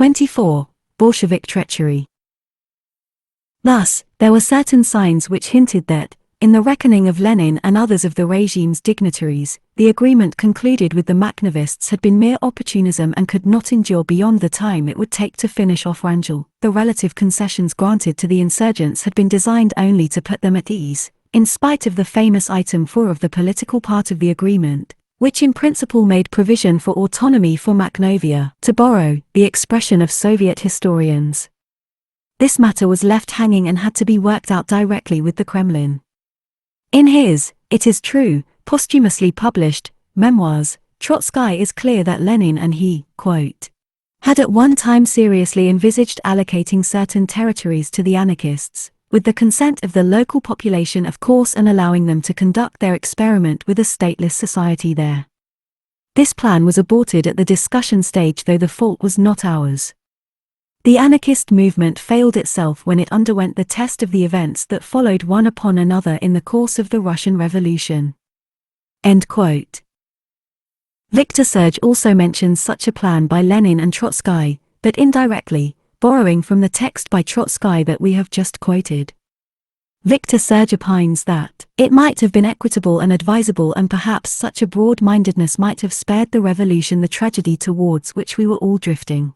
24. Bolshevik treachery. Thus, there were certain signs which hinted that, in the reckoning of Lenin and others of the regime's dignitaries, the agreement concluded with the Makhnovists had been mere opportunism and could not endure beyond the time it would take to finish off Wrangel. The relative concessions granted to the insurgents had been designed only to put them at ease, in spite of the famous item 4 of the political part of the agreement, which in principle made provision for autonomy for Makhnovia, to borrow the expression of Soviet historians. This matter was left hanging and had to be worked out directly with the Kremlin. In his, it is true, posthumously published, memoirs, Trotsky is clear that Lenin and he, quote, had at one time seriously envisaged allocating certain territories to the anarchists, with the consent of the local population of course, and allowing them to conduct their experiment with a stateless society there. This plan was aborted at the discussion stage, though the fault was not ours. The anarchist movement failed itself when it underwent the test of the events that followed one upon another in the course of the Russian Revolution. End quote. Victor Serge also mentions such a plan by Lenin and Trotsky, but indirectly, borrowing from the text by Trotsky that we have just quoted. Victor Serge opines that it might have been equitable and advisable, and perhaps such a broad-mindedness might have spared the revolution the tragedy towards which we were all drifting.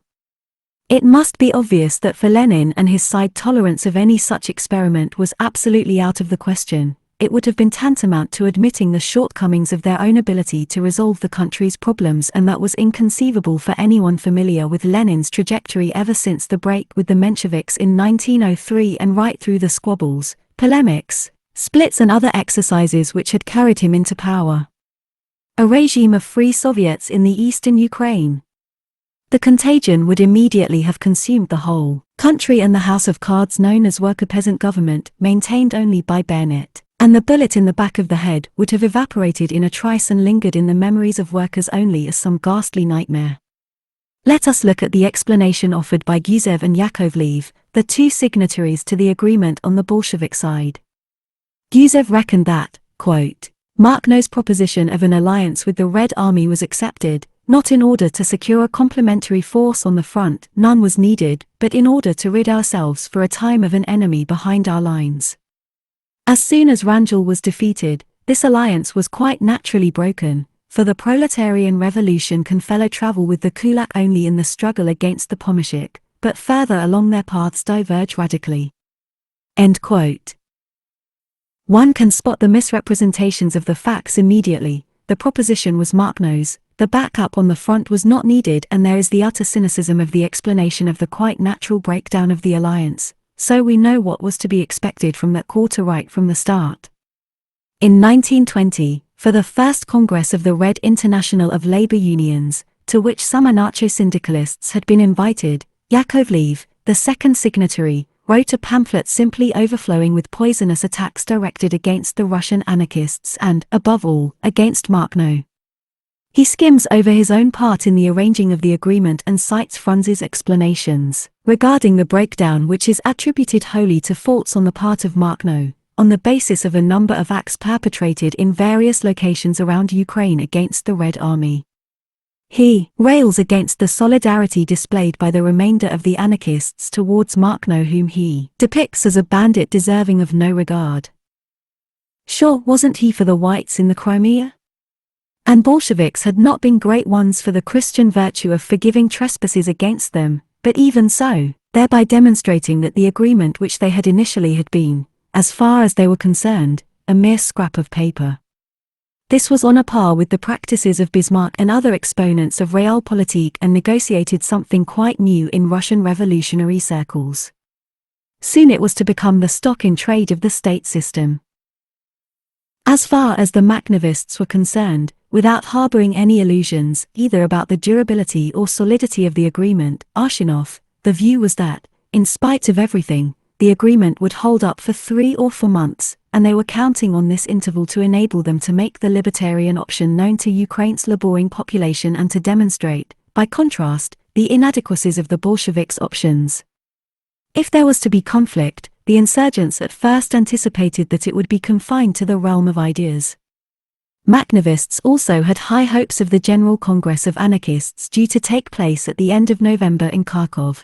It must be obvious that for Lenin and his side tolerance of any such experiment was absolutely out of the question. It would have been tantamount to admitting the shortcomings of their own ability to resolve the country's problems, and that was inconceivable for anyone familiar with Lenin's trajectory ever since the break with the Mensheviks in 1903 and right through the squabbles, polemics, splits and other exercises which had carried him into power. A regime of free Soviets in the eastern Ukraine. The contagion would immediately have consumed the whole country, and the house of cards known as worker-peasant government, maintained only by bayonet, and the bullet in the back of the head would have evaporated in a trice and lingered in the memories of workers only as some ghastly nightmare. Let us look at the explanation offered by Gusev and Yakovlev, the two signatories to the agreement on the Bolshevik side. Gusev reckoned that, quote, Makhno's proposition of an alliance with the Red Army was accepted, not in order to secure a complementary force on the front, none was needed, but in order to rid ourselves for a time of an enemy behind our lines. As soon as Wrangel was defeated, this alliance was quite naturally broken, for the proletarian revolution can fellow travel with the kulak only in the struggle against the pomeshik, but further along their paths diverge radically. End quote. One can spot the misrepresentations of the facts immediately. The proposition was Makhno's, the backup on the front was not needed, and there is the utter cynicism of the explanation of the quite natural breakdown of the alliance, so we know what was to be expected from that quarter right from the start. In 1920, for the first Congress of the Red International of Labor Unions, to which some anarcho-syndicalists had been invited, Yakovlev, the second signatory, wrote a pamphlet simply overflowing with poisonous attacks directed against the Russian anarchists and, above all, against Mahkno. He skims over his own part in the arranging of the agreement and cites Frunze's explanations regarding the breakdown, which is attributed wholly to faults on the part of Mahkno, on the basis of a number of acts perpetrated in various locations around Ukraine against the Red Army. He rails against the solidarity displayed by the remainder of the anarchists towards Mahkno, whom he depicts as a bandit deserving of no regard. Sure, wasn't he for the whites in the Crimea? And Bolsheviks had not been great ones for the Christian virtue of forgiving trespasses against them, but even so, thereby demonstrating that the agreement which they had initially had been, as far as they were concerned, a mere scrap of paper. This was on a par with the practices of Bismarck and other exponents of realpolitik, and negotiated something quite new in Russian revolutionary circles. Soon it was to become the stock in trade of the state system. As far as the Makhnovists were concerned, without harboring any illusions either about the durability or solidity of the agreement, Arshinov, the view was that, in spite of everything, the agreement would hold up for 3 or 4 months, and they were counting on this interval to enable them to make the libertarian option known to Ukraine's laboring population and to demonstrate, by contrast, the inadequacies of the Bolsheviks' options. If there was to be conflict, the insurgents at first anticipated that it would be confined to the realm of ideas. Makhnovists also had high hopes of the General Congress of Anarchists due to take place at the end of November in Kharkov.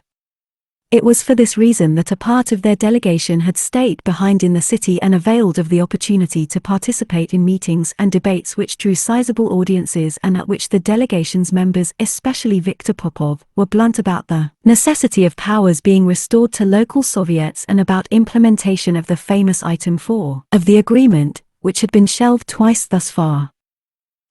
It was for this reason that a part of their delegation had stayed behind in the city and availed of the opportunity to participate in meetings and debates which drew sizable audiences and at which the delegation's members, especially Viktor Popov, were blunt about the necessity of powers being restored to local Soviets and about implementation of the famous Item 4 of the agreement, which had been shelved twice thus far.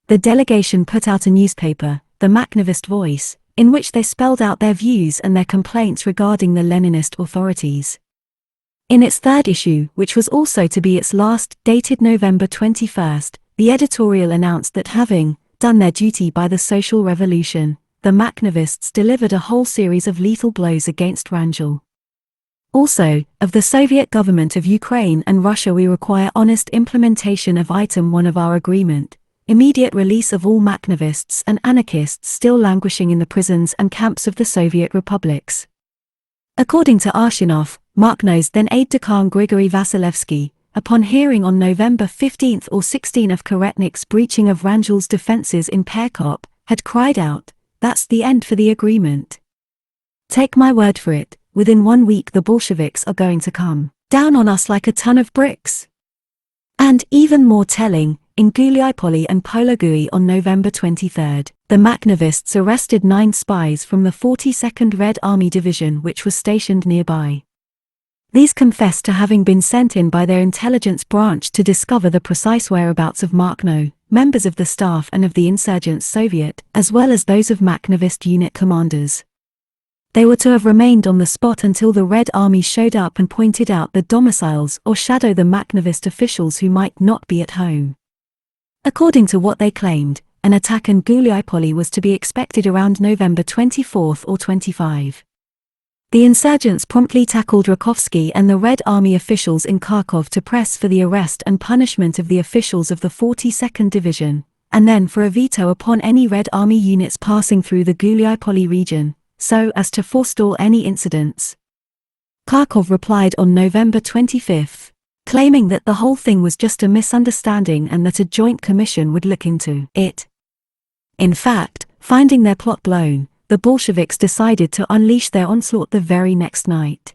The delegation put out a newspaper, the Makhnovist Voice, in which they spelled out their views and their complaints regarding the Leninist authorities. In its third issue, which was also to be its last, dated November 21st, the editorial announced that having done their duty by the social revolution, the Makhnovists delivered a whole series of lethal blows against Wrangel. Also, of the Soviet government of Ukraine and Russia we require honest implementation of Item 1 of our agreement, immediate release of all Makhnovists and anarchists still languishing in the prisons and camps of the Soviet republics. According to Arshinov, Makhno's then aide-de-camp Grigory Vasilevsky, upon hearing on November 15 or 16 of Karetnik's breaching of Wrangel's defenses in Perkop, had cried out, "That's the end for the agreement. Take my word for it, within 1 week the Bolsheviks are going to come down on us like a ton of bricks." And even more telling, in Guliapoli and Pologui on November 23, the Makhnovists arrested 9 spies from the 42nd Red Army Division which was stationed nearby. These confessed to having been sent in by their intelligence branch to discover the precise whereabouts of Mahkno, members of the staff and of the insurgents Soviet, as well as those of Makhnovist unit commanders. They were to have remained on the spot until the Red Army showed up and pointed out the domiciles or shadow the Makhnovist officials who might not be at home. According to what they claimed, an attack in Guliapoli was to be expected around November 24 or 25. The insurgents promptly tackled Rakovsky and the Red Army officials in Kharkov to press for the arrest and punishment of the officials of the 42nd Division, and then for a veto upon any Red Army units passing through the Guliapoli region, so as to forestall any incidents. Kharkov replied on November 25, claiming that the whole thing was just a misunderstanding and that a joint commission would look into it. In fact, finding their plot blown, the Bolsheviks decided to unleash their onslaught the very next night.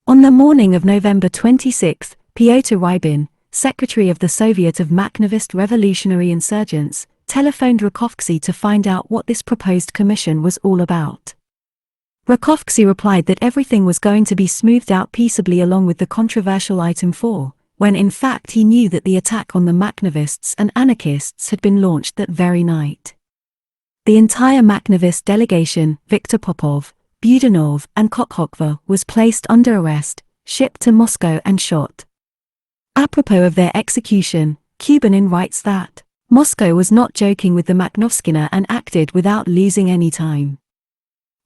On the morning of November 26, Pyotr Rybin, secretary of the Soviet of Makhnovist Revolutionary Insurgents, telephoned Rakovsky to find out what this proposed commission was all about. Rakovsky replied that everything was going to be smoothed out peaceably along with the controversial Item 4, when in fact he knew that the attack on the Makhnovists and anarchists had been launched that very night. The entire Makhnovist delegation, Viktor Popov, Budanov and Kokhokva, was placed under arrest, shipped to Moscow and shot. Apropos of their execution, Kuban writes that Moscow was not joking with the Makhnovskina and acted without losing any time.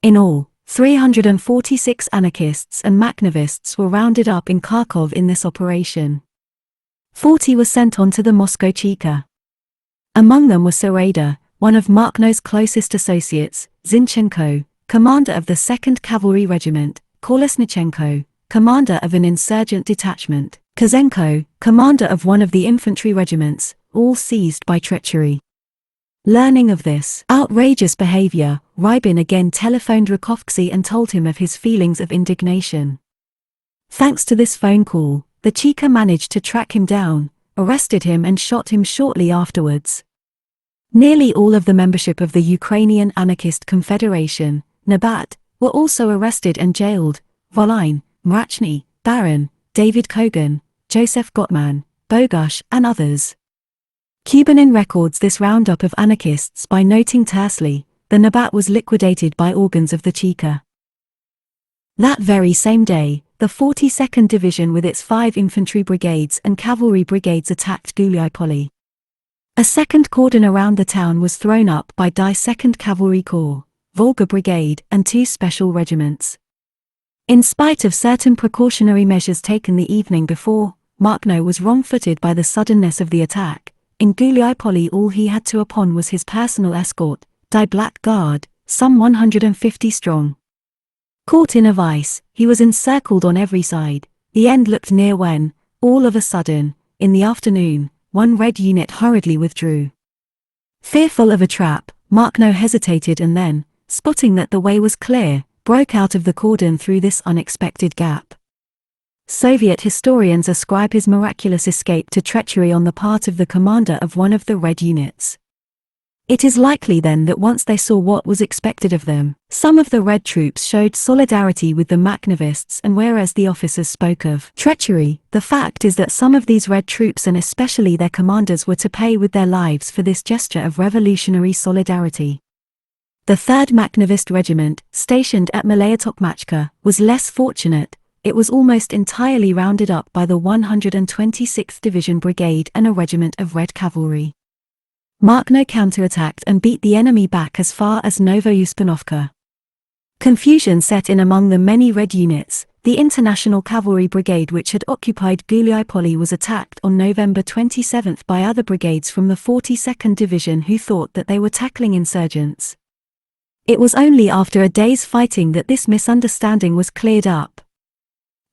In all, 346 anarchists and Makhnovists were rounded up in Kharkov in this operation. 40 were sent on to the Moscow Cheka. Among them were Sereda, one of Makhno's closest associates, Zinchenko, commander of the 2nd Cavalry Regiment, Kolesnichenko, commander of an insurgent detachment, Kozenko, commander of one of the infantry regiments, all seized by treachery. Learning of this outrageous behavior, Rybin again telephoned Rakovsky and told him of his feelings of indignation. Thanks to this phone call, the Cheka managed to track him down, arrested him and shot him shortly afterwards. Nearly all of the membership of the Ukrainian Anarchist Confederation, Nabat, were also arrested and jailed: Volyn, Mrachny, Baron, David Kogan, Joseph Gottman, Bogush and others. Kuban records this roundup of anarchists by noting tersely, the Nabat was liquidated by organs of the Cheka. That very same day, the 42nd Division with its 5 infantry brigades and cavalry brigades attacked Guliapoli. A second cordon around the town was thrown up by Die 2nd Cavalry Corps, Volga Brigade and 2 special regiments. In spite of certain precautionary measures taken the evening before, Mahkno was wrong-footed by the suddenness of the attack. In Guliapoli all he had to upon was his personal escort, Die Black Guard, some 150 strong. Caught in a vice, he was encircled on every side. The end looked near when, all of a sudden, in the afternoon, one red unit hurriedly withdrew. Fearful of a trap, Makhno hesitated and then, spotting that the way was clear, broke out of the cordon through this unexpected gap. Soviet historians ascribe his miraculous escape to treachery on the part of the commander of one of the red units. It is likely then that once they saw what was expected of them, some of the red troops showed solidarity with the Makhnovists, and whereas the officers spoke of treachery, the fact is that some of these red troops and especially their commanders were to pay with their lives for this gesture of revolutionary solidarity. The 3rd Makhnovist Regiment, stationed at Malaya Tokmachka, was less fortunate. It was almost entirely rounded up by the 126th Division Brigade and a regiment of Red Cavalry. Makhno counterattacked and beat the enemy back as far as Novouspanovka. Confusion set in among the many red units. The International Cavalry Brigade, which had occupied Guliaipoli, was attacked on November 27 by other brigades from the 42nd Division who thought that they were tackling insurgents. It was only after a day's fighting that this misunderstanding was cleared up.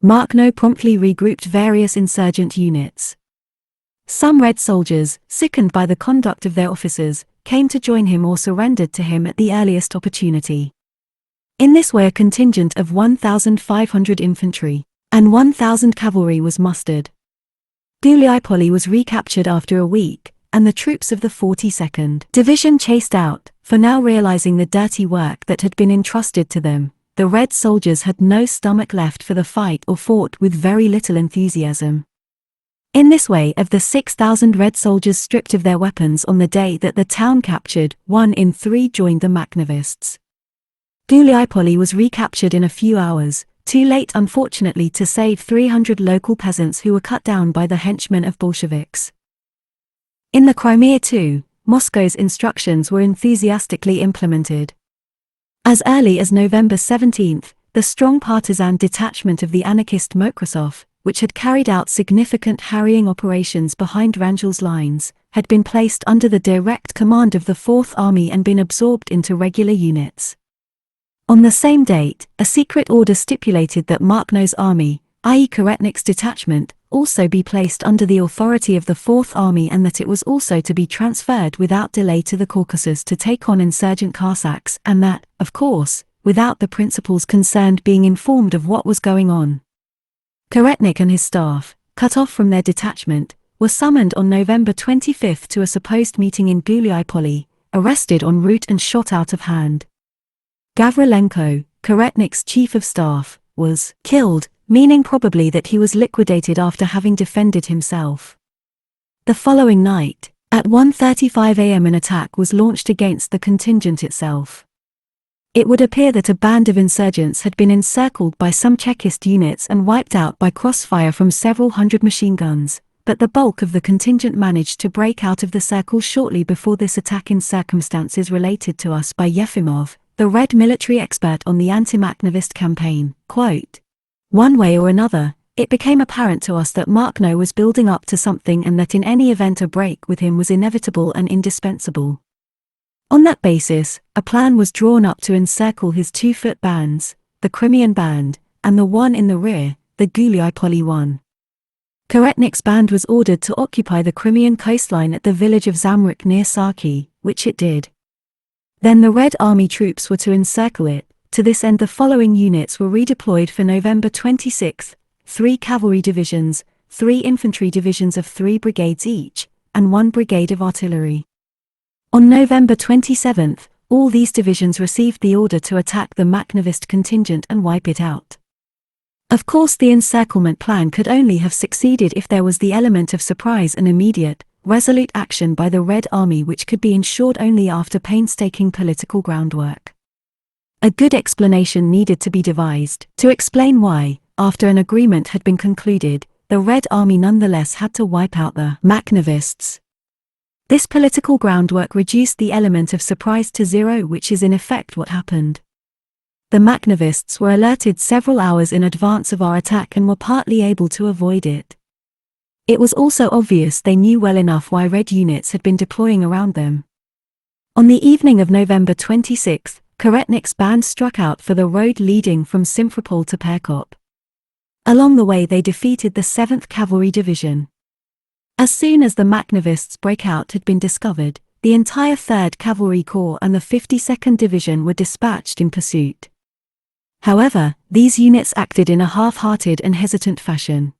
Makhno promptly regrouped various insurgent units. Some red soldiers, sickened by the conduct of their officers, came to join him or surrendered to him at the earliest opportunity. In this way a contingent of 1,500 infantry and 1,000 cavalry was mustered. Guliaipoli was recaptured after a week, and the troops of the 42nd Division chased out, for now realizing the dirty work that had been entrusted to them. The red soldiers had no stomach left for the fight or fought with very little enthusiasm. In this way, of the 6,000 red soldiers stripped of their weapons on the day that the town captured, 1 in 3 joined the Makhnovists. Guliaipoli was recaptured in a few hours, too late unfortunately to save 300 local peasants who were cut down by the henchmen of Bolsheviks. In the Crimea too, Moscow's instructions were enthusiastically implemented. As early as November 17, the strong partisan detachment of the anarchist Mokrossov, which had carried out significant harrying operations behind Rangel's lines, had been placed under the direct command of the 4th Army and been absorbed into regular units. On the same date, a secret order stipulated that Makhno's army, i.e. Karetnik's detachment, also be placed under the authority of the 4th Army and that it was also to be transferred without delay to the Caucasus to take on insurgent Cossacks, and that, of course, without the principals concerned being informed of what was going on. Karetnik and his staff, cut off from their detachment, were summoned on November 25 to a supposed meeting in Guliaipoli, arrested en route and shot out of hand. Gavrilenko, Karetnik's chief of staff, was killed, meaning probably that he was liquidated after having defended himself. The following night, at 1:35 a.m. an attack was launched against the contingent itself. It would appear that a band of insurgents had been encircled by some Chekist units and wiped out by crossfire from several hundred machine guns, but the bulk of the contingent managed to break out of the circle shortly before this attack in circumstances related to us by Yefimov, the Red military expert on the anti-Makhnovist campaign, quote, "One way or another, it became apparent to us that Mahkno was building up to something and that in any event a break with him was inevitable and indispensable. On that basis, a plan was drawn up to encircle his 2-foot bands, the Crimean band, and the one in the rear, the Guliaipoli one. Karetnik's band was ordered to occupy the Crimean coastline at the village of Zamrik near Sarki, which it did. Then the Red Army troops were to encircle it. To this end the following units were redeployed for November 26, 3 cavalry divisions, 3 infantry divisions of 3 brigades each, and 1 brigade of artillery. On November 27, all these divisions received the order to attack the Makhnovist contingent and wipe it out. Of course the encirclement plan could only have succeeded if there was the element of surprise and immediate, resolute action by the Red Army, which could be ensured only after painstaking political groundwork. A good explanation needed to be devised to explain why, after an agreement had been concluded, the Red Army nonetheless had to wipe out the Makhnovists. This political groundwork reduced the element of surprise to zero, which is in effect what happened. The Makhnovists were alerted several hours in advance of our attack and were partly able to avoid it. It was also obvious they knew well enough why Red units had been deploying around them. On the evening of November 26, Karetnik's band struck out for the road leading from Simferopol to Perkop. Along the way they defeated the 7th Cavalry Division. As soon as the Makhnovists' breakout had been discovered, the entire 3rd Cavalry Corps and the 52nd Division were dispatched in pursuit. However, these units acted in a half-hearted and hesitant fashion.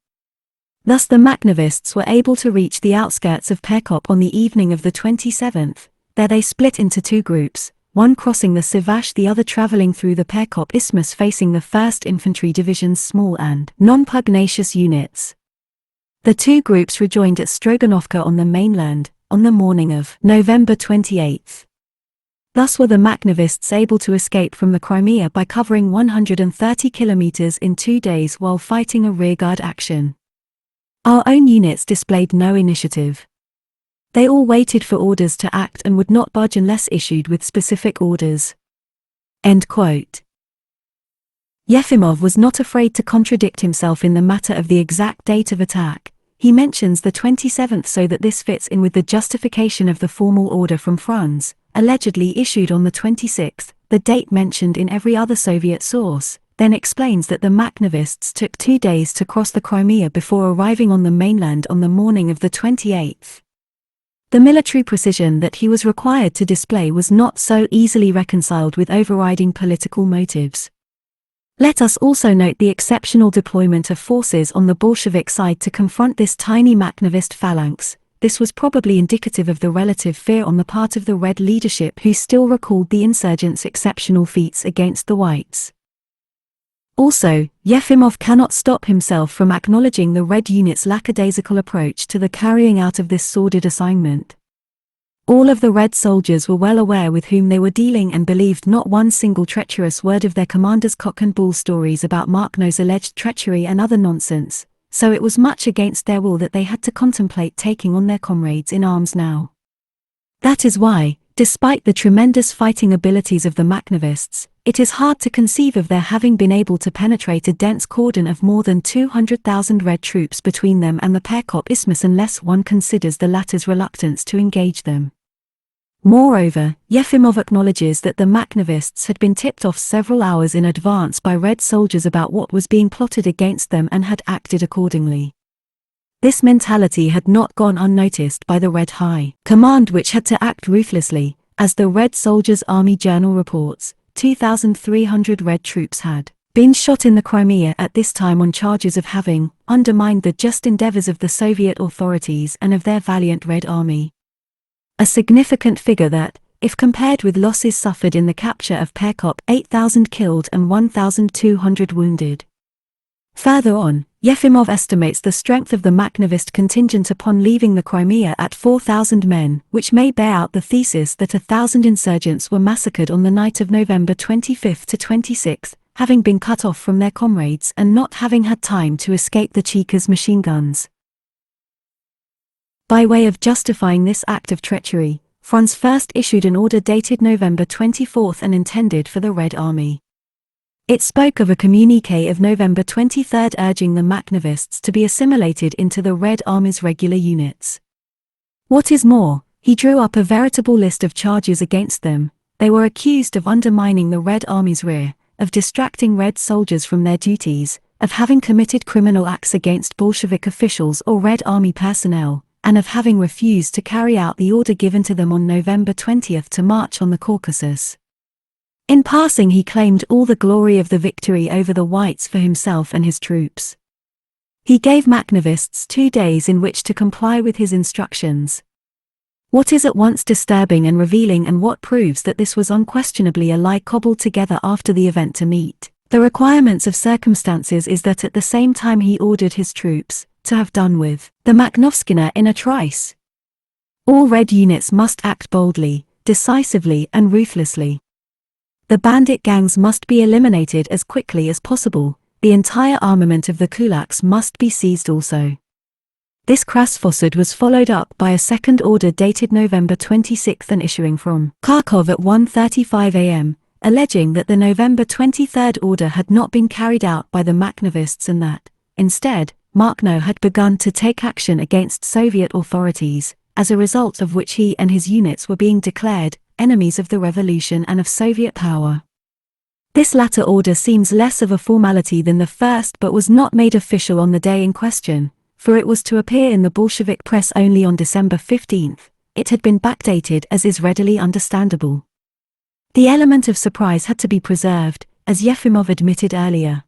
Thus the Makhnovists were able to reach the outskirts of Perkop on the evening of the 27th. There they split into 2 groups, one crossing the Sivash, the other traveling through the Perkop Isthmus facing the 1st Infantry Division's small and non-pugnacious units. The 2 groups rejoined at Stroganovka on the mainland, on the morning of November 28. Thus were the Makhnovists able to escape from the Crimea by covering 130 kilometers in 2 days while fighting a rearguard action. Our own units displayed no initiative. They all waited for orders to act and would not budge unless issued with specific orders." End quote. Yefimov was not afraid to contradict himself in the matter of the exact date of attack. He mentions the 27th so that this fits in with the justification of the formal order from Franz, allegedly issued on the 26th, the date mentioned in every other Soviet source, then explains that the Makhnovists took 2 days to cross the Crimea before arriving on the mainland on the morning of the 28th. The military precision that he was required to display was not so easily reconciled with overriding political motives. Let us also note the exceptional deployment of forces on the Bolshevik side to confront this tiny Makhnovist phalanx. This was probably indicative of the relative fear on the part of the Red leadership, who still recalled the insurgents' exceptional feats against the Whites. Also, Yefimov cannot stop himself from acknowledging the Red unit's lackadaisical approach to the carrying out of this sordid assignment. All of the Red soldiers were well aware with whom they were dealing and believed not one single treacherous word of their commander's cock and bull stories about Makhno's alleged treachery and other nonsense, so it was much against their will that they had to contemplate taking on their comrades in arms now. That is why, despite the tremendous fighting abilities of the Makhnovists, it is hard to conceive of their having been able to penetrate a dense cordon of more than 200,000 Red troops between them and the Perkop Isthmus unless one considers the latter's reluctance to engage them. Moreover, Yefimov acknowledges that the Makhnovists had been tipped off several hours in advance by Red soldiers about what was being plotted against them and had acted accordingly. This mentality had not gone unnoticed by the Red High Command, which had to act ruthlessly. As the Red Soldiers' Army Journal reports, 2,300 Red troops had been shot in the Crimea at this time on charges of having undermined the just endeavors of the Soviet authorities and of their valiant Red Army. A significant figure that, if compared with losses suffered in the capture of Perkop, 8,000 killed and 1,200 wounded. Further on, Yefimov estimates the strength of the Makhnovist contingent upon leaving the Crimea at 4,000 men, which may bear out the thesis that 1,000 insurgents were massacred on the night of November 25 to 26, having been cut off from their comrades and not having had time to escape the Chika's machine guns. By way of justifying this act of treachery, Franz first issued an order dated November 24 and intended for the Red Army. It spoke of a communiqué of November 23 urging the Makhnovists to be assimilated into the Red Army's regular units. What is more, he drew up a veritable list of charges against them. They were accused of undermining the Red Army's rear, of distracting Red soldiers from their duties, of having committed criminal acts against Bolshevik officials or Red Army personnel, and of having refused to carry out the order given to them on November 20 to march on the Caucasus. In passing, he claimed all the glory of the victory over the Whites for himself and his troops. He gave Makhnovists 2 days in which to comply with his instructions. What is at once disturbing and revealing, and what proves that this was unquestionably a lie cobbled together after the event to meet the requirements of circumstances, is that at the same time he ordered his troops to have done with the Makhnovskina in a trice. All Red units must act boldly, decisively and ruthlessly. The bandit gangs must be eliminated as quickly as possible. The entire armament of the kulaks must be seized also. This crass falsehood was followed up by a second order dated November 26 and issuing from Kharkov at 1:35 a.m., alleging that the November 23 order had not been carried out by the Makhnovists and that, instead, Mahkno had begun to take action against Soviet authorities, as a result of which he and his units were being declared enemies of the revolution and of Soviet power. This latter order seems less of a formality than the first, but was not made official on the day in question. for it was to appear in the Bolshevik press only on December 15, it had been backdated, as is readily understandable. The element of surprise had to be preserved, as Yefimov admitted earlier.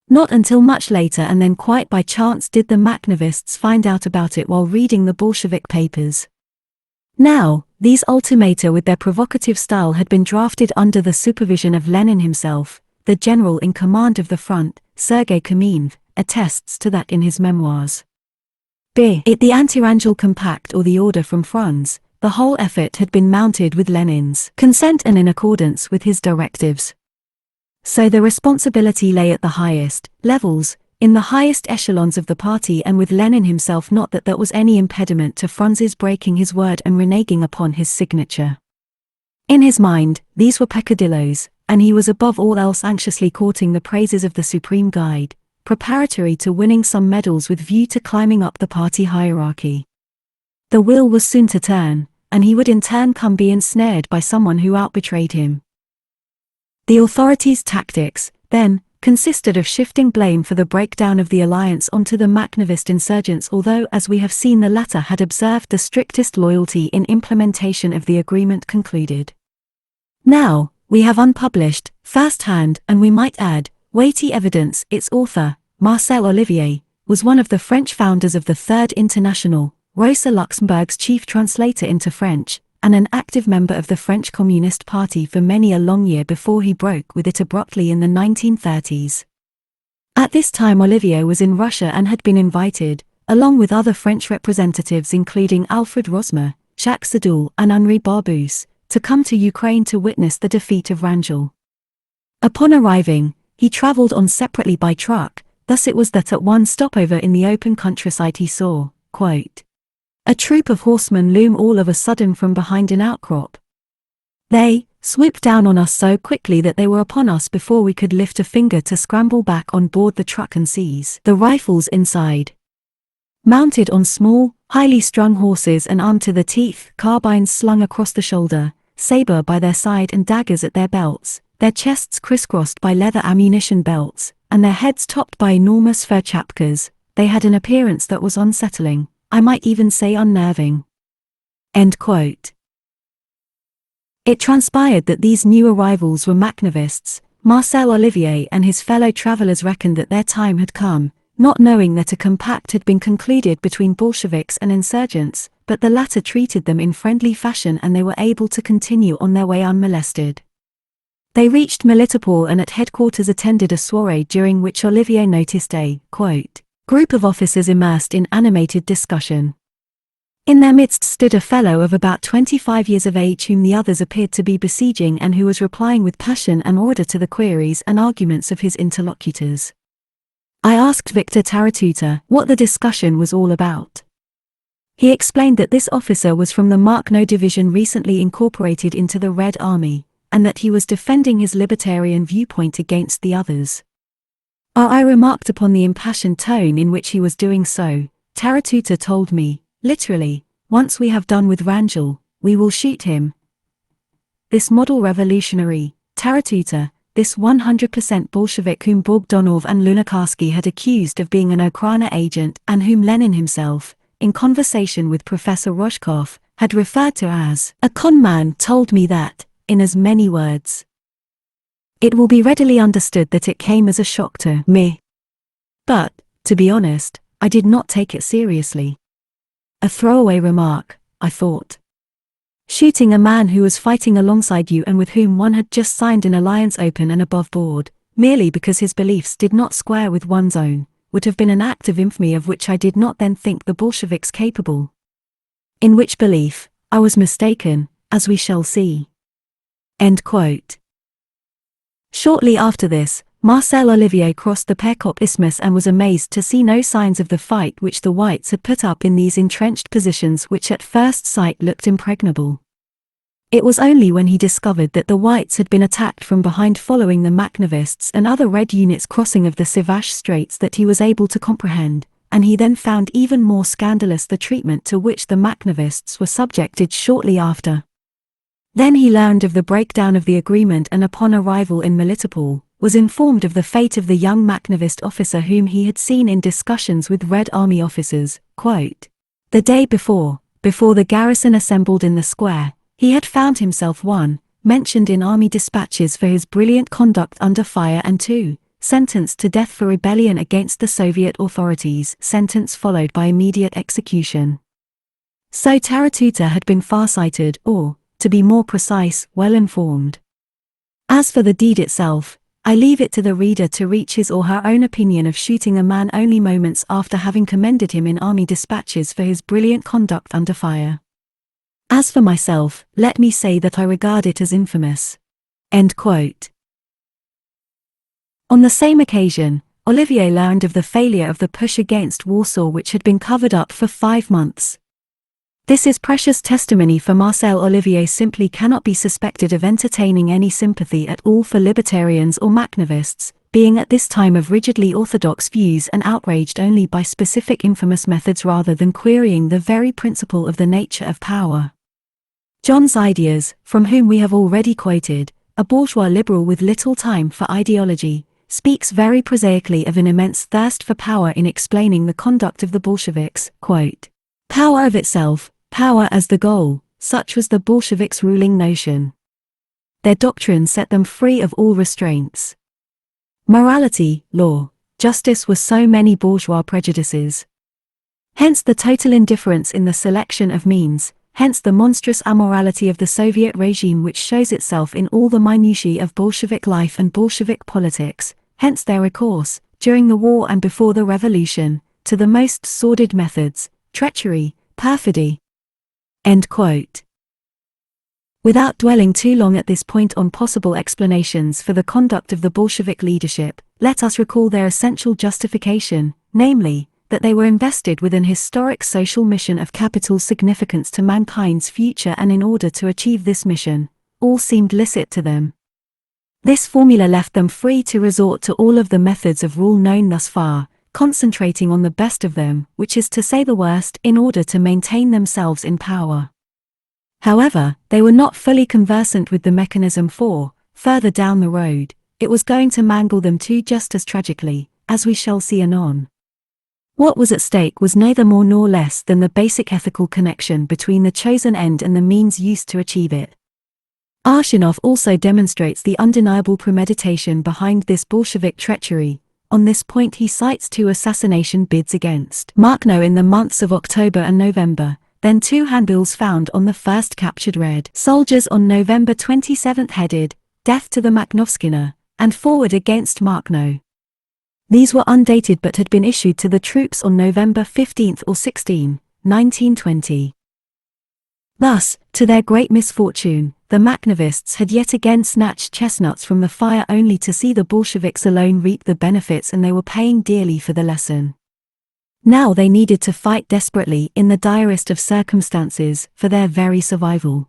Not until much later, and then quite by chance, did the Makhnovists find out about it while reading the Bolshevik papers. Now, these ultimata with their provocative style had been drafted under the supervision of Lenin himself. The general in command of the front, Sergei Kamenev, attests to that in his memoirs. Be it the Anti-Rangel Compact or the order from Franz, the whole effort had been mounted with Lenin's consent and in accordance with his directives. So the responsibility lay at the highest levels, in the highest echelons of the party, and with Lenin himself. Not that there was any impediment to Franz's breaking his word and reneging upon his signature. In his mind, these were peccadilloes, and he was above all else anxiously courting the praises of the Supreme Guide, preparatory to winning some medals with view to climbing up the party hierarchy. The wheel was soon to turn, and he would in turn come be ensnared by someone who outbetrayed him. The authorities' tactics, then, consisted of shifting blame for the breakdown of the alliance onto the Makhnovist insurgents, although, as we have seen, the latter had observed the strictest loyalty in implementation of the agreement concluded. Now, we have unpublished, first-hand, and we might add, weighty evidence. Its author, Marcel Olivier, was one of the French founders of the Third International, Rosa Luxemburg's chief translator into French, and an active member of the French Communist Party for many a long year before he broke with it abruptly in the 1930s. At this time Olivier was in Russia and had been invited, along with other French representatives including Alfred Rosmer, Jacques Sadoul and Henri Barbus, to come to Ukraine to witness the defeat of Rangel. Upon arriving, he travelled on separately by truck. Thus it was that at one stopover in the open countryside he saw, quote, a troop of horsemen loom all of a sudden from behind an outcrop. They swooped down on us so quickly that they were upon us before we could lift a finger to scramble back on board the truck and seize the rifles inside. Mounted on small, highly strung horses and armed to the teeth, carbines slung across the shoulder, saber by their side and daggers at their belts, their chests crisscrossed by leather ammunition belts, and their heads topped by enormous fur chapkas, they had an appearance that was unsettling, I might even say unnerving. End quote. It transpired that these new arrivals were Makhnovists. Marcel Olivier and his fellow travelers reckoned that their time had come, not knowing that a compact had been concluded between Bolsheviks and insurgents, but the latter treated them in friendly fashion and they were able to continue on their way unmolested. They reached Melitopol and at headquarters attended a soirée during which Olivier noticed a, quote, group of officers immersed in animated discussion. In their midst stood a fellow of about 25 years of age whom the others appeared to be besieging and who was replying with passion and order to the queries and arguments of his interlocutors. I asked Victor Taratuta what the discussion was all about. He explained that this officer was from the Mahkno division recently incorporated into the Red Army, and that he was defending his libertarian viewpoint against the others. I remarked upon the impassioned tone in which he was doing so. Taratuta told me, literally, once we have done with Rangel, we will shoot him. This model revolutionary, Taratuta, this 100% Bolshevik whom Bogdanov and Lunacharsky had accused of being an Ukraine agent and whom Lenin himself, in conversation with Professor Rozhkov, had referred to as a con man, told me that, in as many words. It will be readily understood that it came as a shock to me. But, to be honest, I did not take it seriously. A throwaway remark, I thought. Shooting a man who was fighting alongside you and with whom one had just signed an alliance open and above board, merely because his beliefs did not square with one's own, would have been an act of infamy of which I did not then think the Bolsheviks capable. In which belief, I was mistaken, as we shall see. End quote. Shortly after this, Marcel Olivier crossed the Pekop Isthmus and was amazed to see no signs of the fight which the whites had put up in these entrenched positions which at first sight looked impregnable. It was only when he discovered that the whites had been attacked from behind following the Makhnovists and other red units crossing of the Sivash Straits that he was able to comprehend, and he then found even more scandalous the treatment to which the Makhnovists were subjected shortly after. Then he learned of the breakdown of the agreement and upon arrival in Melitopol, was informed of the fate of the young Makhnovist officer whom he had seen in discussions with Red Army officers. Quote, "The day before the garrison assembled in the square, he had found himself 1. Mentioned in army dispatches for his brilliant conduct under fire, and 2. Sentenced to death for rebellion against the Soviet authorities, sentence followed by immediate execution." So Taratuta had been far-sighted, or, to be more precise, well-informed. As for the deed itself, I leave it to the reader to reach his or her own opinion of shooting a man only moments after having commended him in army dispatches for his brilliant conduct under fire. As for myself, let me say that I regard it as infamous. End quote. On the same occasion, Olivier learned of the failure of the push against Warsaw, which had been covered up for 5 months. This is precious testimony, for Marcel Olivier simply cannot be suspected of entertaining any sympathy at all for libertarians or Makhnovists, being at this time of rigidly orthodox views and outraged only by specific infamous methods rather than querying the very principle of the nature of power. John's ideas, from whom we have already quoted, a bourgeois liberal with little time for ideology, speaks very prosaically of an immense thirst for power in explaining the conduct of the Bolsheviks. Quote, "Power of itself, power as the goal, such was the Bolsheviks' ruling notion. Their doctrine set them free of all restraints. Morality, law, justice were so many bourgeois prejudices. Hence the total indifference in the selection of means, hence the monstrous amorality of the Soviet regime, which shows itself in all the minutiae of Bolshevik life and Bolshevik politics, hence their recourse, during the war and before the revolution, to the most sordid methods, treachery, perfidy." End quote. Without dwelling too long at this point on possible explanations for the conduct of the Bolshevik leadership, let us recall their essential justification, namely, that they were invested with an historic social mission of capital significance to mankind's future, and in order to achieve this mission, all seemed licit to them. This formula left them free to resort to all of the methods of rule known thus far, concentrating on the best of them, which is to say the worst, in order to maintain themselves in power. However, they were not fully conversant with the mechanism, for, further down the road, it was going to mangle them too, just as tragically, as we shall see anon. What was at stake was neither more nor less than the basic ethical connection between the chosen end and the means used to achieve it. Arshinov also demonstrates the undeniable premeditation behind this Bolshevik treachery. On this point he cites 2 assassination bids against Mahkno in the months of October and November, then 2 handbills found on the first captured Red soldiers on November 27 headed, "Death to the Makhnovskina," and "Forward against Mahkno." These were undated but had been issued to the troops on November 15 or 16, 1920. Thus, to their great misfortune, the Makhnovists had yet again snatched chestnuts from the fire, only to see the Bolsheviks alone reap the benefits, and they were paying dearly for the lesson. Now they needed to fight desperately, in the direst of circumstances, for their very survival.